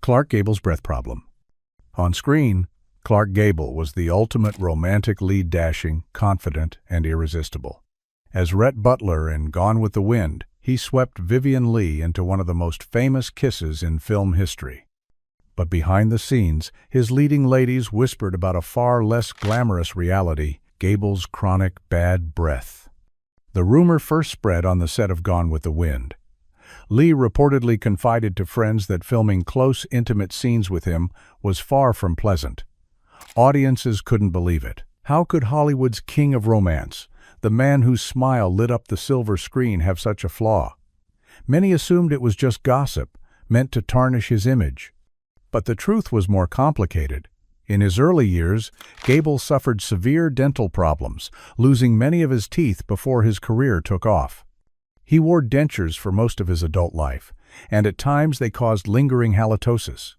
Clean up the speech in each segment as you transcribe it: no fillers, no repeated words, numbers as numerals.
Clark Gable's breath problem. On screen, Clark Gable was the ultimate romantic lead, dashing, confident, and irresistible. As Rhett Butler in Gone with the Wind, he swept Vivien Leigh into one of the most famous kisses in film history. But behind the scenes, his leading ladies whispered about a far less glamorous reality: Gable's chronic bad breath. The rumor first spread on the set of Gone with the Wind. Leigh reportedly confided to friends that filming close, intimate scenes with him was far from pleasant. Audiences couldn't believe it. How could Hollywood's king of romance, the man whose smile lit up the silver screen, have such a flaw? Many assumed it was just gossip, meant to tarnish his image. But the truth was more complicated. In his early years, Gable suffered severe dental problems, losing many of his teeth before his career took off. He wore dentures for most of his adult life, and at times they caused lingering halitosis.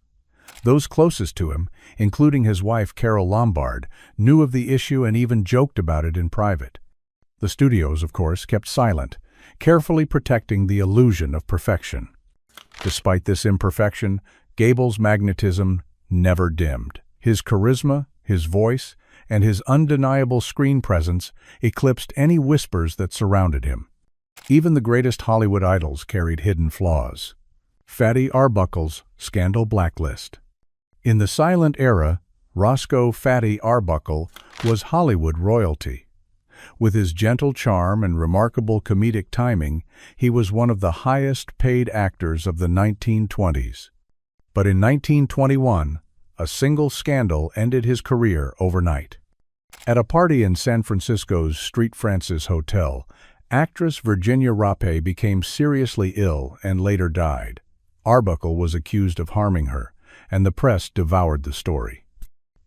Those closest to him, including his wife Carole Lombard, knew of the issue and even joked about it in private. The studios, of course, kept silent, carefully protecting the illusion of perfection. Despite this imperfection, Gable's magnetism never dimmed. His charisma, his voice, and his undeniable screen presence eclipsed any whispers that surrounded him. Even the greatest Hollywood idols carried hidden flaws. Fatty Arbuckle's scandal blacklist. In the silent era, Roscoe "Fatty" Arbuckle was Hollywood royalty. With his gentle charm and remarkable comedic timing, he was one of the highest-paid actors of the 1920s. But in 1921, a single scandal ended his career overnight. At a party in San Francisco's Street Francis Hotel, actress Virginia Rappe became seriously ill and later died. Arbuckle was accused of harming her, and the press devoured the story.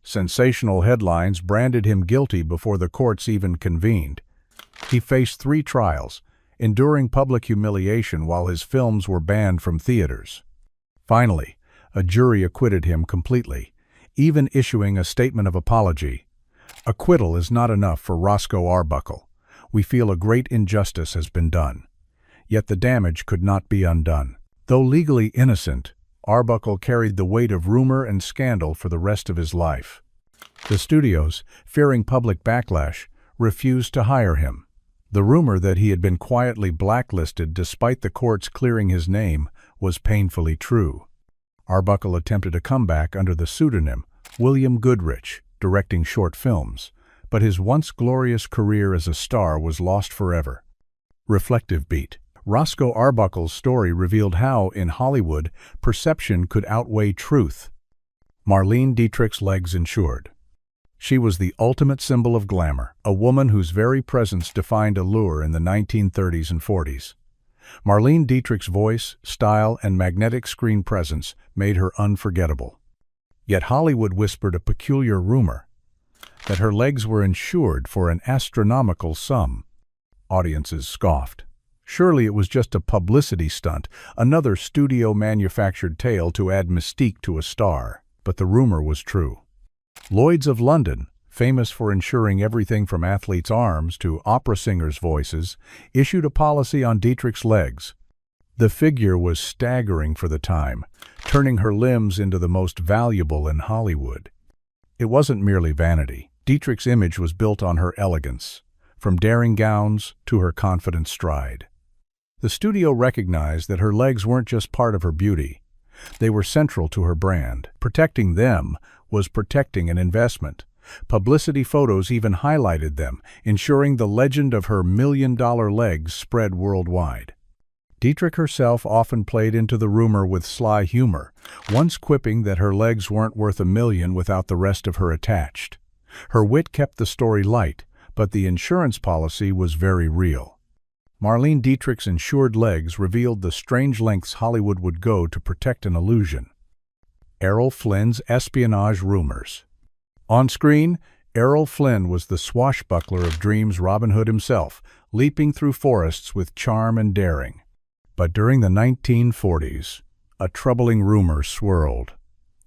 Sensational headlines branded him guilty before the courts even convened. He faced 3 trials, enduring public humiliation while his films were banned from theaters. Finally, a jury acquitted him completely, even issuing a statement of apology. Acquittal is not enough for Roscoe Arbuckle. We feel a great injustice has been done. Yet the damage could not be undone. Though legally innocent, Arbuckle carried the weight of rumor and scandal for the rest of his life. The studios, fearing public backlash, refused to hire him. The rumor that he had been quietly blacklisted despite the courts clearing his name was painfully true. Arbuckle attempted a comeback under the pseudonym William Goodrich, directing short films, but his once glorious career as a star was lost forever. Reflective beat. Roscoe Arbuckle's story revealed how, in Hollywood, perception could outweigh truth. Marlene Dietrich's legs insured. She was the ultimate symbol of glamour, a woman whose very presence defined allure in the 1930s and 40s. Marlene Dietrich's voice, style, and magnetic screen presence made her unforgettable. Yet Hollywood whispered a peculiar rumor, that her legs were insured for an astronomical sum. Audiences scoffed. Surely it was just a publicity stunt, another studio-manufactured tale to add mystique to a star. But the rumor was true. Lloyd's of London, famous for insuring everything from athletes' arms to opera singers' voices, issued a policy on Dietrich's legs. The figure was staggering for the time, turning her limbs into the most valuable in Hollywood. It wasn't merely vanity. Dietrich's image was built on her elegance, from daring gowns to her confident stride. The studio recognized that her legs weren't just part of her beauty. They were central to her brand. Protecting them was protecting an investment. Publicity photos even highlighted them, ensuring the legend of her million-dollar legs spread worldwide. Dietrich herself often played into the rumor with sly humor, once quipping that her legs weren't worth $1 million without the rest of her attached. Her wit kept the story light, but the insurance policy was very real. Marlene Dietrich's insured legs revealed the strange lengths Hollywood would go to protect an illusion. Errol Flynn's espionage rumors. On screen, Errol Flynn was the swashbuckler of dreams Robin Hood himself, leaping through forests with charm and daring. But during the 1940s, a troubling rumor swirled.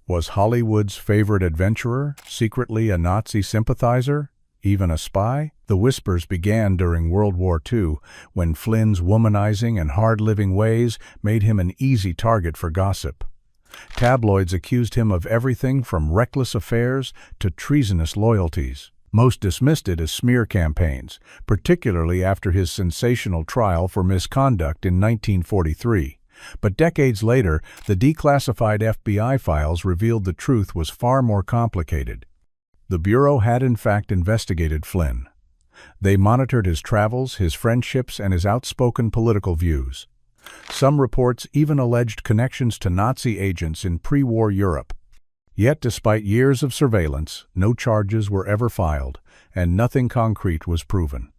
Was Hollywood's favorite adventurer secretly a Nazi sympathizer, even a spy? The whispers began during World War II, when Flynn's womanizing and hard-living ways made him an easy target for gossip. Tabloids accused him of everything from reckless affairs to treasonous loyalties. Most dismissed it as smear campaigns, particularly after his sensational trial for misconduct in 1943. But decades later, the declassified FBI files revealed the truth was far more complicated. The Bureau had in fact investigated Flynn. They monitored his travels, his friendships, and his outspoken political views. Some reports even alleged connections to Nazi agents in pre-war Europe. Yet, despite years of surveillance, no charges were ever filed, and nothing concrete was proven.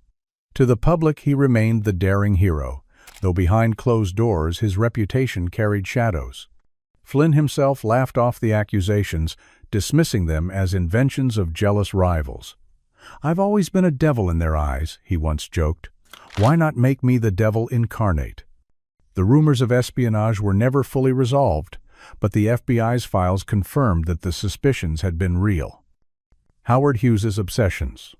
To the public, he remained the daring hero, though behind closed doors his reputation carried shadows. Flynn himself laughed off the accusations, dismissing them as inventions of jealous rivals. "I've always been a devil in their eyes," he once joked. "Why not make me the devil incarnate?" The rumors of espionage were never fully resolved, but the FBI's files confirmed that the suspicions had been real. Howard Hughes's obsessions.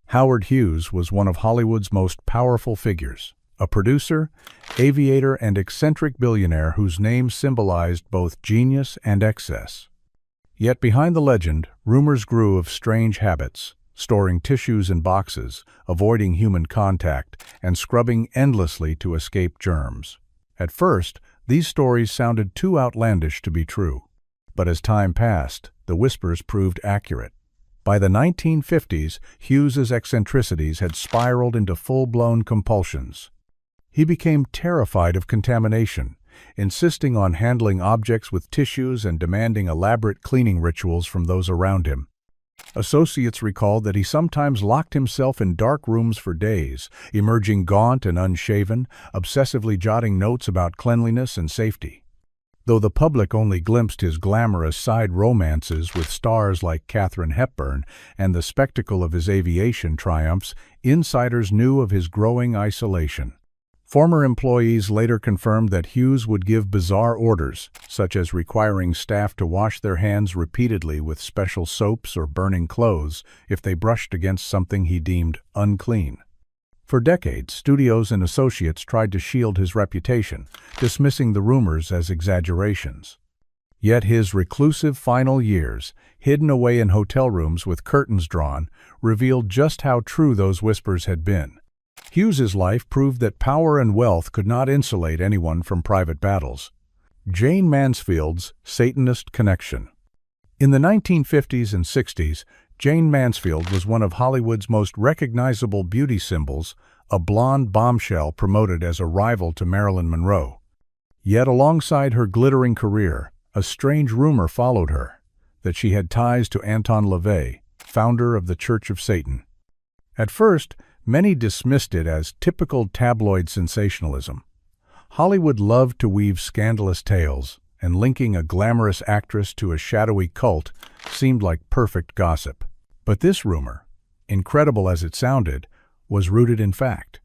Howard Hughes was one of Hollywood's most powerful figures, a producer, aviator, and eccentric billionaire whose name symbolized both genius and excess. Yet behind the legend, rumors grew of strange habits, storing tissues in boxes, avoiding human contact, and scrubbing endlessly to escape germs. At first, these stories sounded too outlandish to be true. But as time passed, the whispers proved accurate. By the 1950s, Hughes's eccentricities had spiraled into full-blown compulsions. He became terrified of contamination, insisting on handling objects with tissues and demanding elaborate cleaning rituals from those around him. Associates recalled that he sometimes locked himself in dark rooms for days, emerging gaunt and unshaven, obsessively jotting notes about cleanliness and safety. Though the public only glimpsed his glamorous side romances with stars like Katharine Hepburn and the spectacle of his aviation triumphs, insiders knew of his growing isolation. Former employees later confirmed that Hughes would give bizarre orders, such as requiring staff to wash their hands repeatedly with special soaps or burning clothes if they brushed against something he deemed unclean. For decades, studios and associates tried to shield his reputation, dismissing the rumors as exaggerations. Yet his reclusive final years, hidden away in hotel rooms with curtains drawn, revealed just how true those whispers had been. Hughes's life proved that power and wealth could not insulate anyone from private battles. Jane Mansfield's Satanist connection. In the 1950s and 60s, Jane Mansfield was one of Hollywood's most recognizable beauty symbols, a blonde bombshell promoted as a rival to Marilyn Monroe. Yet alongside her glittering career, a strange rumor followed her, that she had ties to Anton LaVey, founder of the Church of Satan. At first, many dismissed it as typical tabloid sensationalism. Hollywood loved to weave scandalous tales, and linking a glamorous actress to a shadowy cult seemed like perfect gossip. But this rumor, incredible as it sounded, was rooted in fact.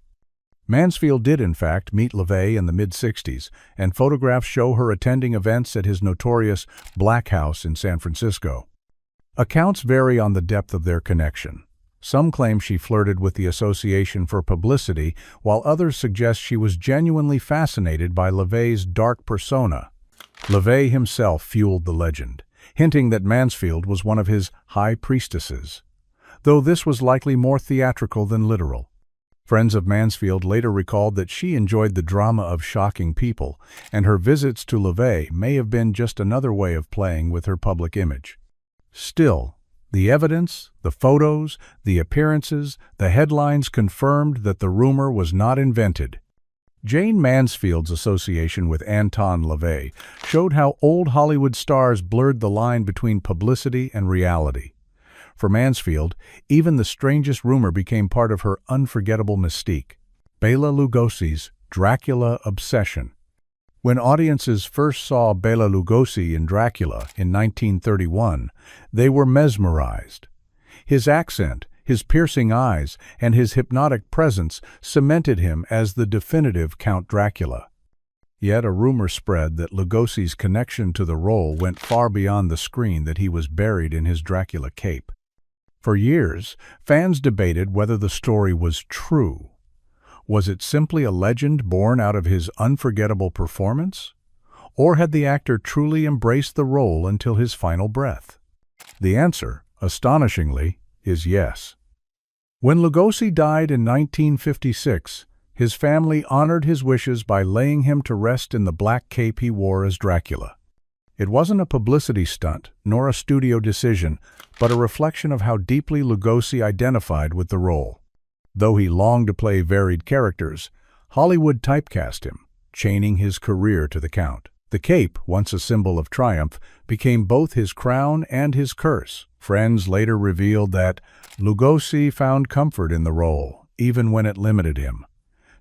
Mansfield did in fact meet LaVey in the mid-60s, and photographs show her attending events at his notorious Black House in San Francisco. Accounts vary on the depth of their connection. Some claim she flirted with the association for publicity, while others suggest she was genuinely fascinated by LaVey's dark persona. LaVey himself fueled the legend, hinting that Mansfield was one of his high priestesses, though this was likely more theatrical than literal. Friends of Mansfield later recalled that she enjoyed the drama of shocking people, and her visits to LaVey may have been just another way of playing with her public image. Still, the evidence, the photos, the appearances, the headlines confirmed that the rumor was not invented. Jane Mansfield's association with Anton LaVey showed how old Hollywood stars blurred the line between publicity and reality. For Mansfield, even the strangest rumor became part of her unforgettable mystique. Bela Lugosi's Dracula obsession. When audiences first saw Bela Lugosi in Dracula in 1931, they were mesmerized. His accent, his piercing eyes, and his hypnotic presence cemented him as the definitive Count Dracula. Yet a rumor spread that Lugosi's connection to the role went far beyond the screen, that he was buried in his Dracula cape. For years, fans debated whether the story was true. Was it simply a legend born out of his unforgettable performance? Or had the actor truly embraced the role until his final breath? The answer, astonishingly, is yes. When Lugosi died in 1956, his family honored his wishes by laying him to rest in the black cape he wore as Dracula. It wasn't a publicity stunt, nor a studio decision, but a reflection of how deeply Lugosi identified with the role. Though he longed to play varied characters, Hollywood typecast him, chaining his career to the Count. The cape, once a symbol of triumph, became both his crown and his curse. Friends later revealed that Lugosi found comfort in the role, even when it limited him.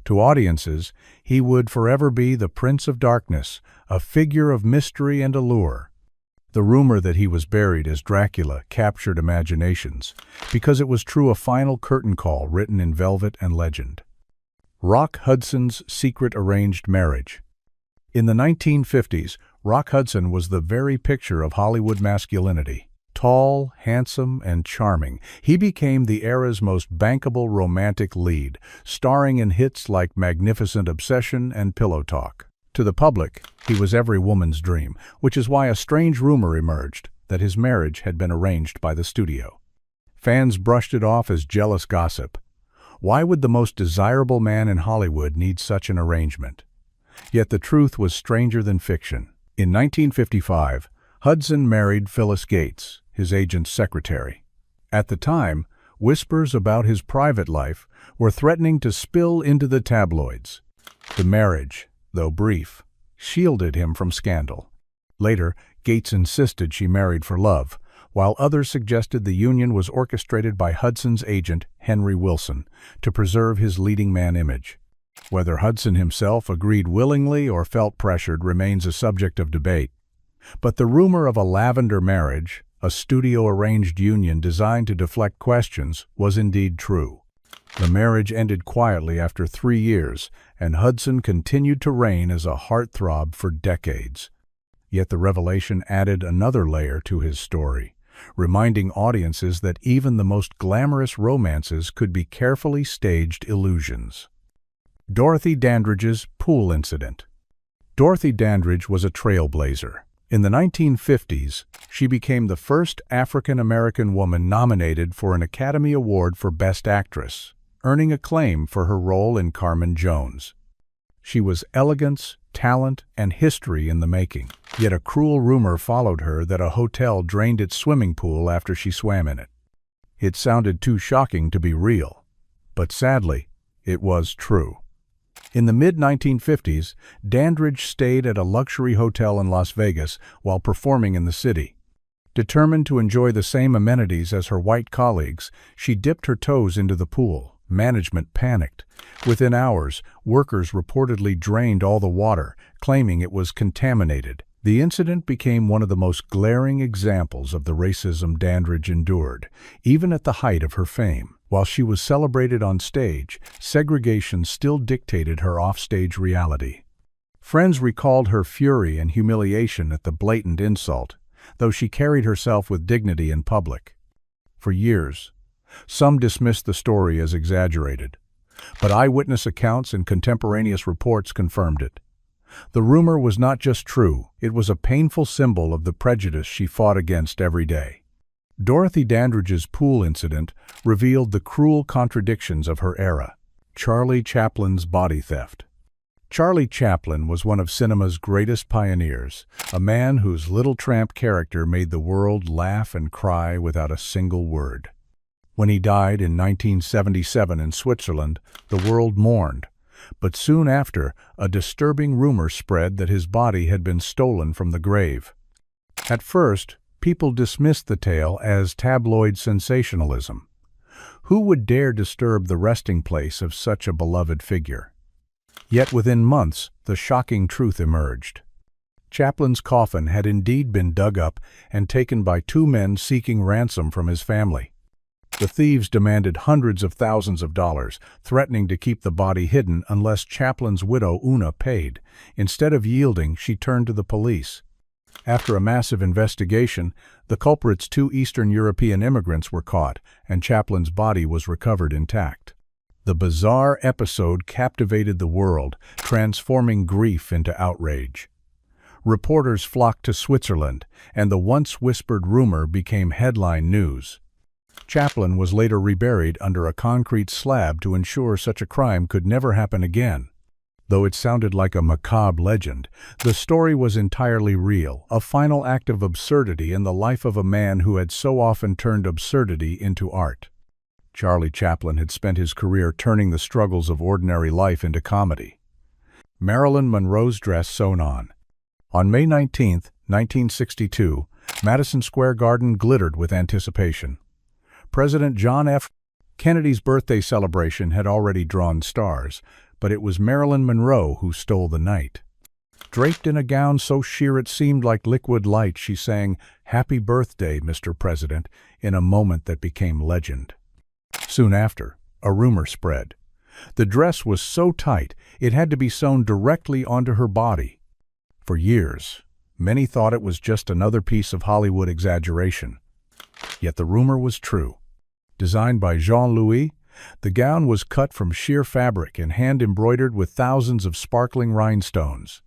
To audiences, he would forever be the Prince of Darkness, a figure of mystery and allure. The rumor that he was buried as Dracula captured imaginations, because it was true a final curtain call written in velvet and legend. Rock Hudson's secret arranged marriage. In the 1950s, Rock Hudson was the very picture of Hollywood masculinity. Tall, handsome, and charming, he became the era's most bankable romantic lead, starring in hits like Magnificent Obsession and Pillow Talk. To the public, he was every woman's dream, which is why a strange rumor emerged that his marriage had been arranged by the studio. Fans brushed it off as jealous gossip. Why would the most desirable man in Hollywood need such an arrangement? Yet the truth was stranger than fiction. In 1955, Hudson married Phyllis Gates, his agent's secretary. At the time, whispers about his private life were threatening to spill into the tabloids. The marriage, though brief, shielded him from scandal. Later, Gates insisted she married for love, while others suggested the union was orchestrated by Hudson's agent, Henry Wilson, to preserve his leading man image. Whether Hudson himself agreed willingly or felt pressured remains a subject of debate. But the rumor of a lavender marriage, a studio-arranged union designed to deflect questions, was indeed true. The marriage ended quietly after 3 years, and Hudson continued to reign as a heartthrob for decades. Yet the revelation added another layer to his story, reminding audiences that even the most glamorous romances could be carefully staged illusions. Dorothy Dandridge's pool incident. Dorothy Dandridge was a trailblazer. In the 1950s, she became the first African-American woman nominated for an Academy Award for Best Actress, earning acclaim for her role in Carmen Jones. She was elegance, talent, and history in the making. Yet a cruel rumor followed her that a hotel drained its swimming pool after she swam in it. It sounded too shocking to be real, but sadly, it was true. In the mid-1950s, Dandridge stayed at a luxury hotel in Las Vegas while performing in the city. Determined to enjoy the same amenities as her white colleagues, she dipped her toes into the pool. Management panicked. Within hours, workers reportedly drained all the water, claiming it was contaminated. The incident became one of the most glaring examples of the racism Dandridge endured, even at the height of her fame. While she was celebrated on stage, segregation still dictated her offstage reality. Friends recalled her fury and humiliation at the blatant insult, though she carried herself with dignity in public. For years, some dismissed the story as exaggerated, but eyewitness accounts and contemporaneous reports confirmed it. The rumor was not just true, it was a painful symbol of the prejudice she fought against every day. Dorothy Dandridge's pool incident revealed the cruel contradictions of her era. Charlie Chaplin's body theft. Charlie Chaplin was one of cinema's greatest pioneers, a man whose Little Tramp character made the world laugh and cry without a single word. When he died in 1977 in Switzerland, the world mourned, but soon after, a disturbing rumor spread that his body had been stolen from the grave. At first, people dismissed the tale as tabloid sensationalism. Who would dare disturb the resting place of such a beloved figure? Yet within months, the shocking truth emerged. Chaplin's coffin had indeed been dug up and taken by 2 men seeking ransom from his family. The thieves demanded hundreds of thousands of dollars, threatening to keep the body hidden unless Chaplin's widow Una paid. Instead of yielding, she turned to the police. After a massive investigation, the culprits, 2 Eastern European immigrants, were caught, and Chaplin's body was recovered intact. The bizarre episode captivated the world, transforming grief into outrage. Reporters flocked to Switzerland, and the once whispered rumor became headline news. Chaplin was later reburied under a concrete slab to ensure such a crime could never happen again. Though it sounded like a macabre legend, the story was entirely real, a final act of absurdity in the life of a man who had so often turned absurdity into art. Charlie Chaplin had spent his career turning the struggles of ordinary life into comedy. Marilyn Monroe's dress sewn on. On May 19, 1962, Madison Square Garden glittered with anticipation. President John F. Kennedy's birthday celebration had already drawn stars, but it was Marilyn Monroe who stole the night. Draped in a gown so sheer it seemed like liquid light, she sang, "Happy Birthday, Mr. President," in a moment that became legend. Soon after, a rumor spread. The dress was so tight, it had to be sewn directly onto her body. For years, many thought it was just another piece of Hollywood exaggeration. Yet the rumor was true. Designed by Jean-Louis, the gown was cut from sheer fabric and hand-embroidered with thousands of sparkling rhinestones.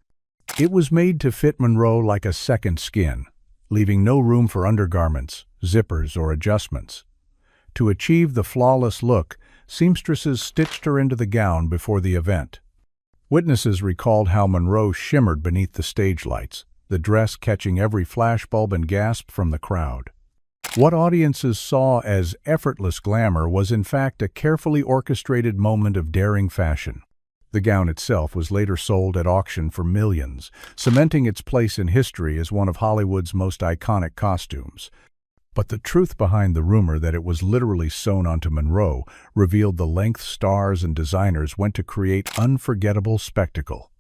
It was made to fit Monroe like a second skin, leaving no room for undergarments, zippers, or adjustments. To achieve the flawless look, seamstresses stitched her into the gown before the event. Witnesses recalled how Monroe shimmered beneath the stage lights, the dress catching every flashbulb and gasp from the crowd. What audiences saw as effortless glamour was in fact a carefully orchestrated moment of daring fashion. The gown itself was later sold at auction for millions, cementing its place in history as one of Hollywood's most iconic costumes. But the truth behind the rumor that it was literally sewn onto Monroe revealed the lengths stars and designers went to create unforgettable spectacle.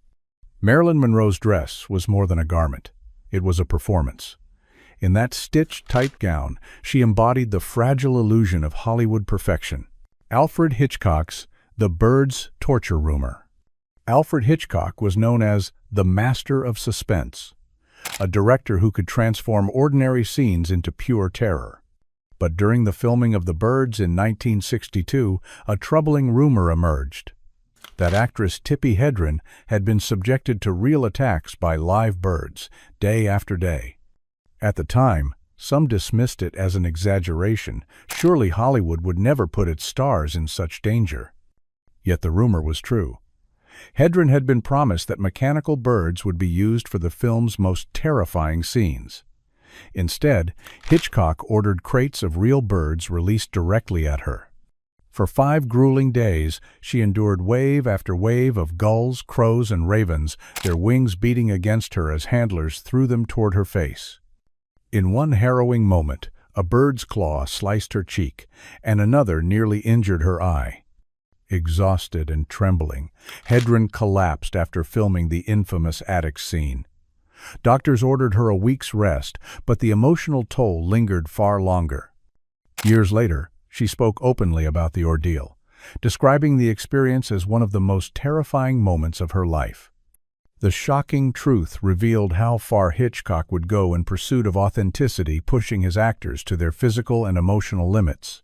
Marilyn Monroe's dress was more than a garment. It was a performance. In that stitched, tight gown, she embodied the fragile illusion of Hollywood perfection. Alfred Hitchcock's The Birds Torture Rumor. Alfred Hitchcock was known as the master of suspense, a director who could transform ordinary scenes into pure terror. But during the filming of The Birds in 1962, a troubling rumor emerged. That actress Tippi Hedren had been subjected to real attacks by live birds, day after day. At the time, some dismissed it as an exaggeration. Surely Hollywood would never put its stars in such danger. Yet the rumor was true. Hedren had been promised that mechanical birds would be used for the film's most terrifying scenes. Instead, Hitchcock ordered crates of real birds released directly at her. For 5 grueling days, she endured wave after wave of gulls, crows, and ravens, their wings beating against her as handlers threw them toward her face. In one harrowing moment, a bird's claw sliced her cheek, and another nearly injured her eye. Exhausted and trembling, Hedren collapsed after filming the infamous attic scene. Doctors ordered her a week's rest, but the emotional toll lingered far longer. Years later, she spoke openly about the ordeal, describing the experience as one of the most terrifying moments of her life. The shocking truth revealed how far Hitchcock would go in pursuit of authenticity, pushing his actors to their physical and emotional limits.